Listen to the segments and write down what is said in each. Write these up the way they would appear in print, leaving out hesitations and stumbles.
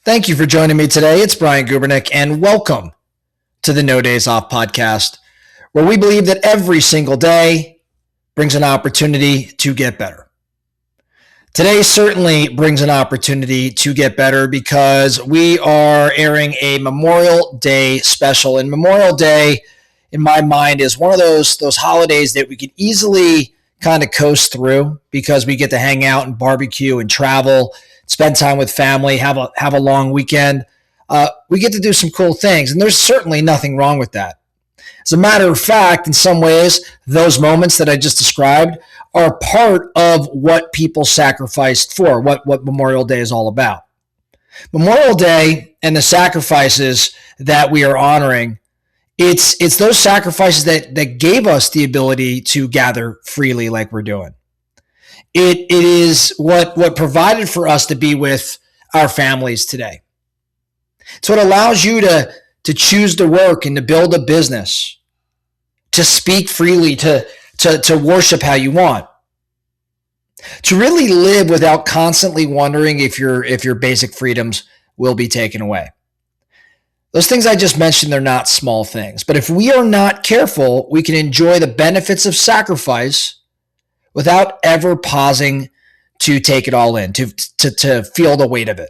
Thank you for joining me today. It's Brian Gubernick, and welcome to the No Days Off podcast, where we believe that every single day brings an opportunity to get better. Today certainly brings an opportunity to get better because we are airing a Memorial Day special. And Memorial Day, in my mind, is one of those holidays that we could easily kind of coast through because we get to hang out and barbecue and travel, spend time with family, have a long weekend. We get to do some cool things, and there's certainly nothing wrong with that. As a matter of fact, in some ways, those moments that I just described are part of what people sacrificed for, what Memorial Day is all about. Memorial Day and the sacrifices that we are honoring, it's those sacrifices that gave us the ability to gather freely like we're doing. It is what provided for us to be with our families today. It's what allows you to choose to work and to build a business, to speak freely, to worship how you want, to really live without constantly wondering if your basic freedoms will be taken away. Those things I just mentioned, they're not small things. But if we are not careful, we can enjoy the benefits of sacrifice without ever pausing to take it all in, to feel the weight of it.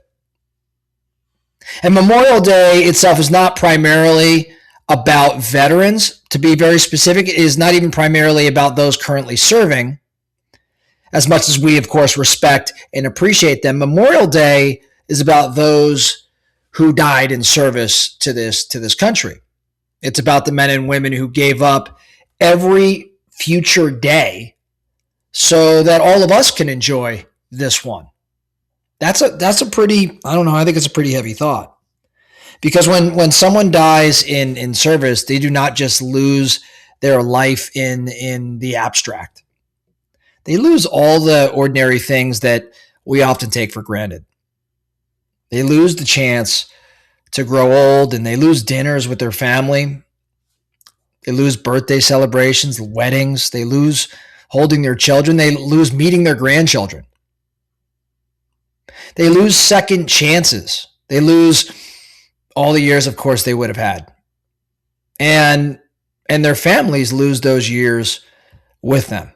And Memorial Day itself is not primarily about veterans. To be very specific, it is not even primarily about those currently serving. As much as we, of course, respect and appreciate them, Memorial Day is about those who died in service to this country. It's about the men and women who gave up every future day so that all of us can enjoy this one. That's a pretty, I don't know, I think it's a pretty heavy thought. Because when someone dies in service, they do not just lose their life in the abstract. They lose all the ordinary things that we often take for granted. They lose the chance to grow old, and they lose dinners with their family. They lose birthday celebrations, weddings. They lose holding their children. They lose meeting their grandchildren. They lose second chances. They lose all the years, of course, they would have had. And their families lose those years with them.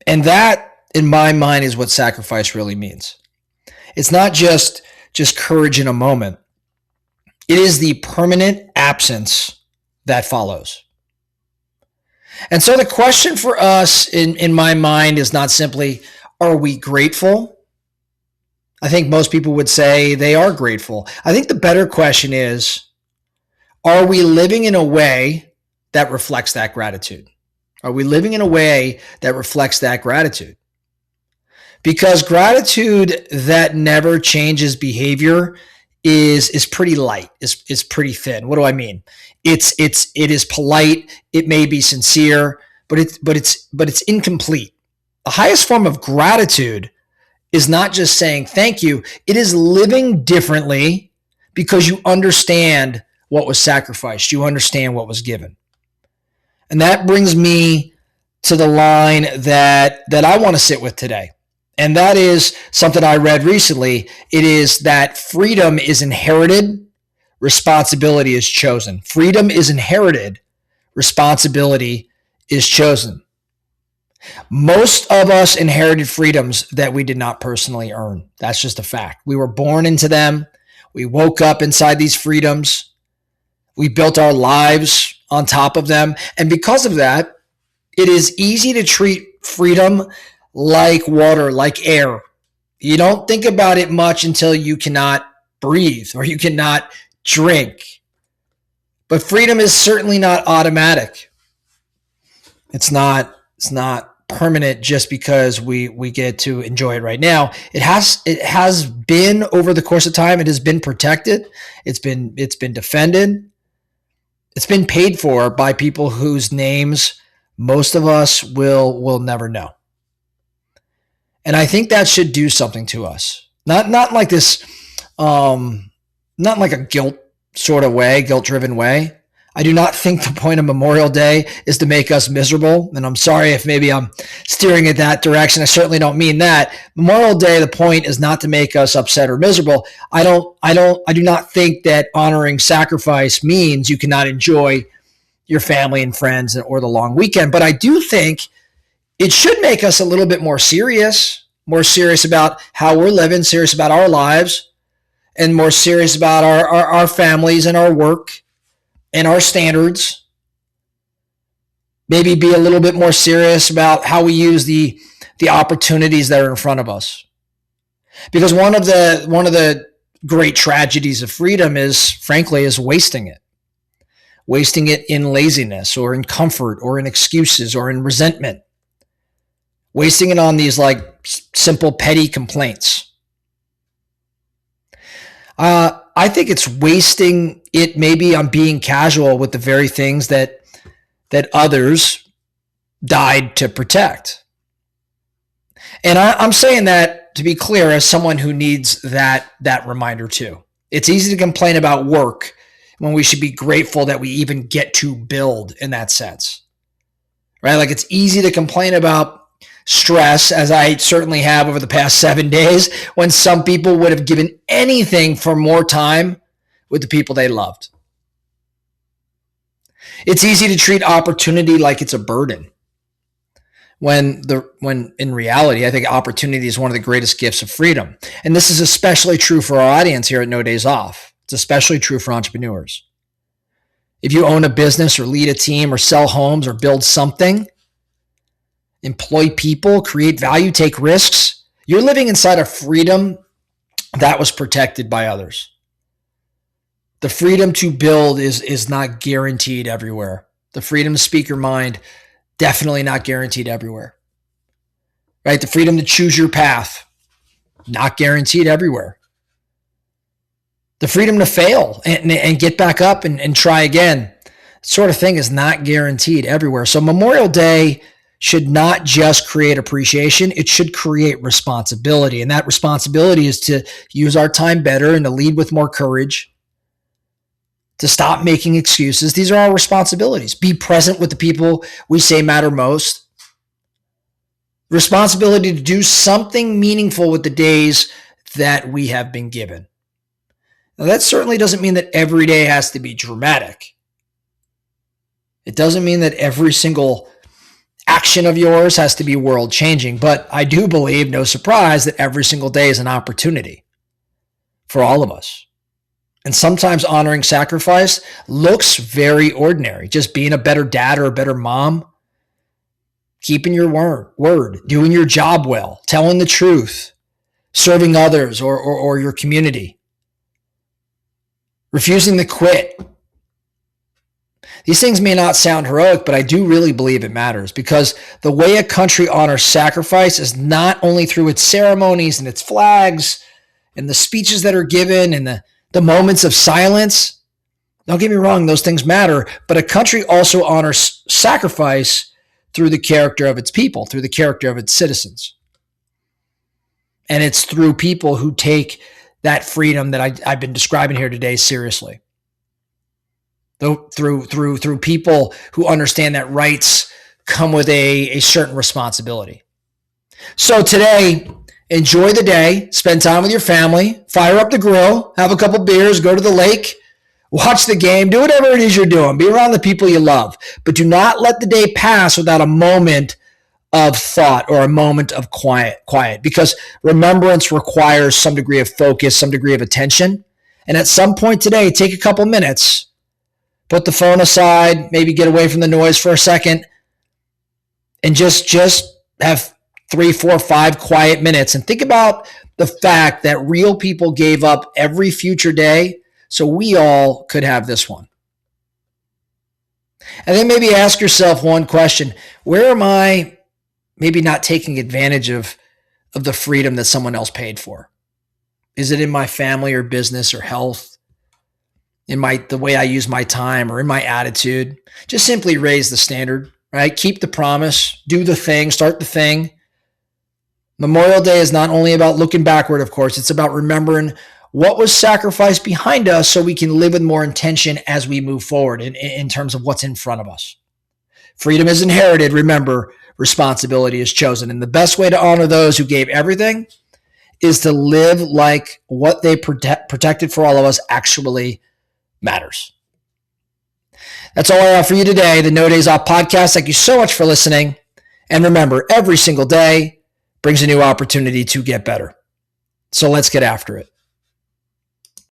And that, in my mind, is what sacrifice really means. It's not just courage in a moment. It is the permanent absence that follows. And so the question for us, in my mind, is not simply, are we grateful? I think most people would say they are grateful. I think the better question is, are we living in a way that reflects that gratitude? Are we living in a way that reflects that gratitude? Because gratitude that never changes behavior is pretty light, is pretty thin. What do I mean? It is polite, it may be sincere, but it's incomplete. The highest form of gratitude is not just saying thank you, it is living differently because you understand what was sacrificed, you understand what was given. And that brings me to the line that I want to sit with today. And that is something I read recently. It is that freedom is inherited, responsibility is chosen. Freedom is inherited, responsibility is chosen. Most of us inherited freedoms that we did not personally earn. That's just a fact. We were born into them. We woke up inside these freedoms. We built our lives on top of them. And because of that, it is easy to treat freedom like water, like air. You don't think about it much until you cannot breathe or you cannot drink. But freedom is certainly not automatic. It's not permanent just because we get to enjoy it right now. It has been over the course of time. It has been protected. It's been defended. It's been paid for by people whose names most of us will never know. And I think that should do something to us. Not like this, not like a guilt sort of way, guilt-driven way. I do not think the point of Memorial Day is to make us miserable. And I'm sorry if maybe I'm steering in that direction. I certainly don't mean that. Memorial Day, the point is not to make us upset or miserable. I do not think that honoring sacrifice means you cannot enjoy your family and friends or the long weekend. But I do think it should make us a little bit more serious about how we're living, serious about our lives, and more serious about our families and our work and our standards. Maybe be a little bit more serious about how we use the opportunities that are in front of us. Because one of the great tragedies of freedom is wasting it. Wasting it in laziness or in comfort or in excuses or in resentment. Wasting it on these simple petty complaints. I think it's wasting it maybe on being casual with the very things that others died to protect. And I'm saying that, to be clear, as someone who needs that reminder too. It's easy to complain about work when we should be grateful that we even get to build in that sense. Right? Like, it's easy to complain about stress, as I certainly have over the past 7 days, when some people would have given anything for more time with the people they loved. It's easy to treat opportunity like it's a burden, when in reality, I think opportunity is one of the greatest gifts of freedom. And this is especially true for our audience here at No Days Off. It's especially true for entrepreneurs. If you own a business or lead a team or sell homes or build something, employ people, create value, take risks, you're living inside a freedom that was protected by others. The freedom to build is not guaranteed everywhere. The freedom to speak your mind, definitely not guaranteed everywhere. Right? The freedom to choose your path, not guaranteed everywhere. The freedom to fail and get back up and try again, sort of thing, is not guaranteed everywhere. So Memorial Day should not just create appreciation, it should create responsibility. And that responsibility is to use our time better and to lead with more courage, to stop making excuses. These are our responsibilities. Be present with the people we say matter most. Responsibility to do something meaningful with the days that we have been given. Now, that certainly doesn't mean that every day has to be dramatic. It doesn't mean that every single action of yours has to be world changing, but I do believe, no surprise, that every single day is an opportunity for all of us. And sometimes honoring sacrifice looks very ordinary. Just being a better dad or a better mom, keeping your word, doing your job well, telling the truth, serving others or your community, refusing to quit. These things may not sound heroic, but I do really believe it matters, because the way a country honors sacrifice is not only through its ceremonies and its flags and the speeches that are given and the moments of silence. Don't get me wrong, those things matter, but a country also honors sacrifice through the character of its people, through the character of its citizens. And it's through people who take that freedom that I've been describing here today seriously. Through people who understand that rights come with a certain responsibility. So today, enjoy the day, spend time with your family, fire up the grill, have a couple beers, go to the lake, watch the game, do whatever it is you're doing. Be around the people you love, but do not let the day pass without a moment of thought or a moment of quiet, because remembrance requires some degree of focus, some degree of attention. And at some point today, take a couple minutes, put the phone aside, maybe get away from the noise for a second, and just have 3, 4, 5 quiet minutes and think about the fact that real people gave up every future day so we all could have this one. And then maybe ask yourself one question: where am I maybe not taking advantage of the freedom that someone else paid for? Is it in my family or business or health? In the way I use my time, or in my attitude? Just simply raise the standard, right? Keep the promise, do the thing, start the thing. Memorial Day is not only about looking backward, of course, it's about remembering What was sacrificed behind us so we can live with more intention as we move forward in terms of what's in front of us? Freedom is inherited. Remember, responsibility is chosen. And the best way to honor those who gave everything is to live like what they protected for all of us actually matters. That's all I have for you today, the No Days Off podcast. Thank you so much for listening. And remember, every single day brings a new opportunity to get better. So let's get after it.